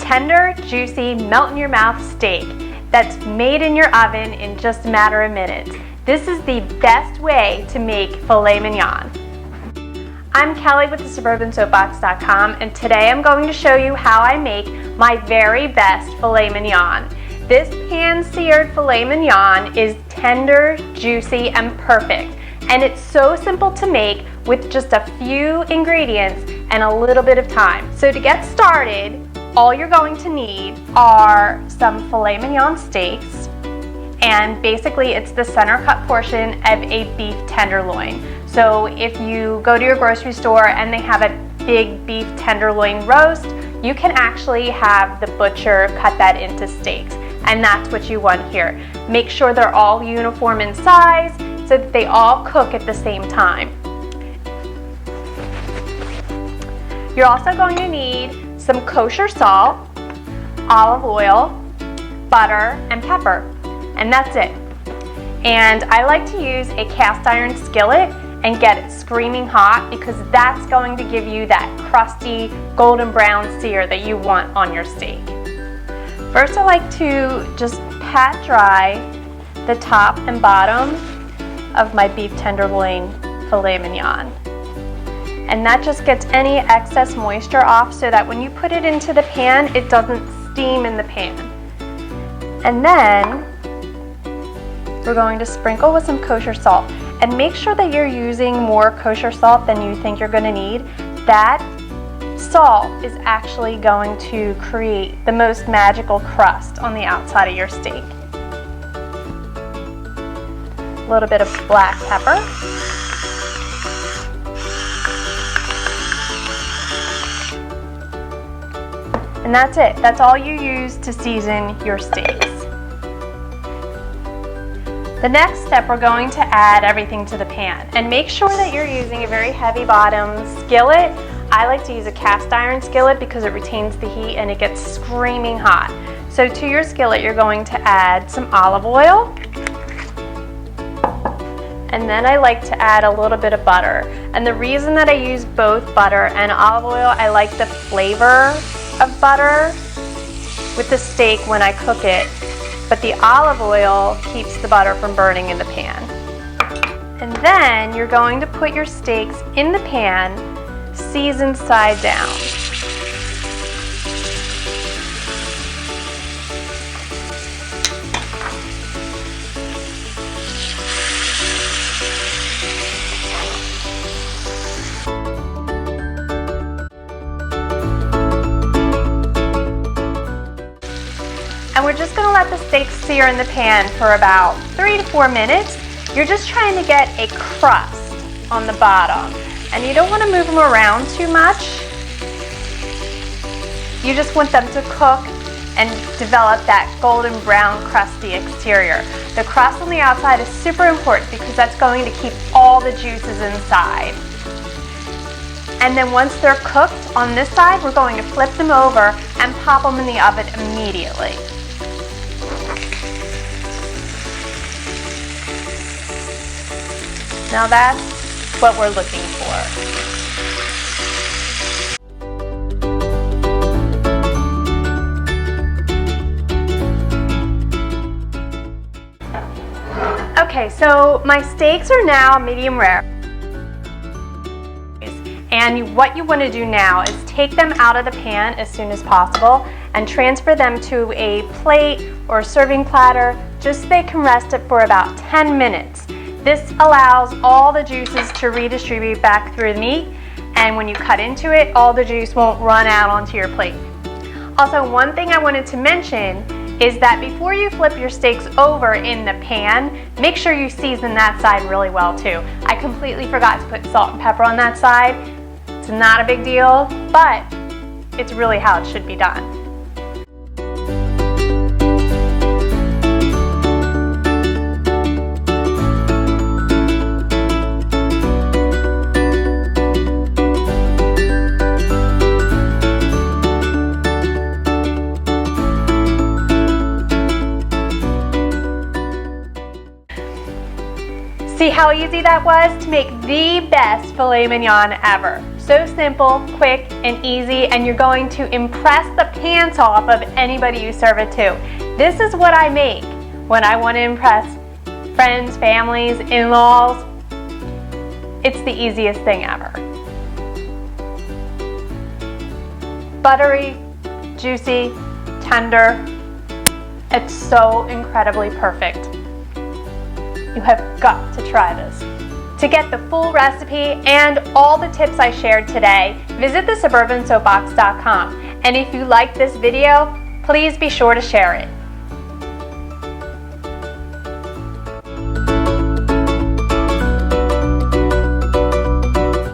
tender, juicy, melt-in-your-mouth steak that's made in your oven in just a matter of minutes. This is the best way to make filet mignon. I'm Kelly with thesuburbansoapbox.com, and today I'm going to show you how I make my very best filet mignon. This pan-seared filet mignon is tender, juicy, and perfect. And it's so simple to make with just a few ingredients and a little bit of time. So to get started, all you're going to need are some filet mignon steaks, and basically it's the center cut portion of a beef tenderloin. So if you go to your grocery store and they have a big beef tenderloin roast, you can actually have the butcher cut that into steaks, and that's what you want here. Make sure they're all uniform in size so that they all cook at the same time. You're also going to need some kosher salt, olive oil, butter, and pepper, and that's it. And I like to use a cast iron skillet and get it screaming hot because that's going to give you that crusty golden brown sear that you want on your steak. First, I like to just pat dry the top and bottom of my beef tenderloin filet mignon. And that just gets any excess moisture off so that when you put it into the pan, it doesn't steam in the pan. And then we're going to sprinkle with some kosher salt. And make sure that you're using more kosher salt than you think you're going to need. That salt is actually going to create the most magical crust on the outside of your steak. A little bit of black pepper. And that's it. That's all you use to season your steaks. The next step, we're going to add everything to the pan. And make sure that you're using a very heavy bottom skillet. I like to use a cast iron skillet because it retains the heat and it gets screaming hot. So to your skillet, you're going to add some olive oil. And then I like to add a little bit of butter. And the reason that I use both butter and olive oil, I like the flavor of butter with the steak when I cook it, but the olive oil keeps the butter from burning in the pan. And then you're going to put your steaks in the pan, seasoned side down. And we're just going to let the steak sear in the pan for about 3 to 4 minutes. You're just trying to get a crust on the bottom. And you don't want to move them around too much. You just want them to cook and develop that golden brown crusty exterior. The crust on the outside is super important because that's going to keep all the juices inside. And then once they're cooked on this side, we're going to flip them over and pop them in the oven immediately. Now that's what we're looking for. Okay, so my steaks are now medium rare. And what you want to do now is take them out of the pan as soon as possible and transfer them to a plate or a serving platter just so they can rest it for about 10 minutes. This allows all the juices to redistribute back through the meat, and when you cut into it, all the juice won't run out onto your plate. Also, one thing I wanted to mention is that before you flip your steaks over in the pan, make sure you season that side really well too. I completely forgot to put salt and pepper on that side. It's not a big deal, but it's really how it should be done. See how easy that was to make the best filet mignon ever. So simple, quick, and easy, and you're going to impress the pants off of anybody you serve it to. This is what I make when I want to impress friends, families, in-laws. It's the easiest thing ever. Buttery, juicy, tender. It's so incredibly perfect. You have got to try this. To get the full recipe and all the tips I shared today, visit thesuburbansoapbox.com. And if you like this video, please be sure to share it.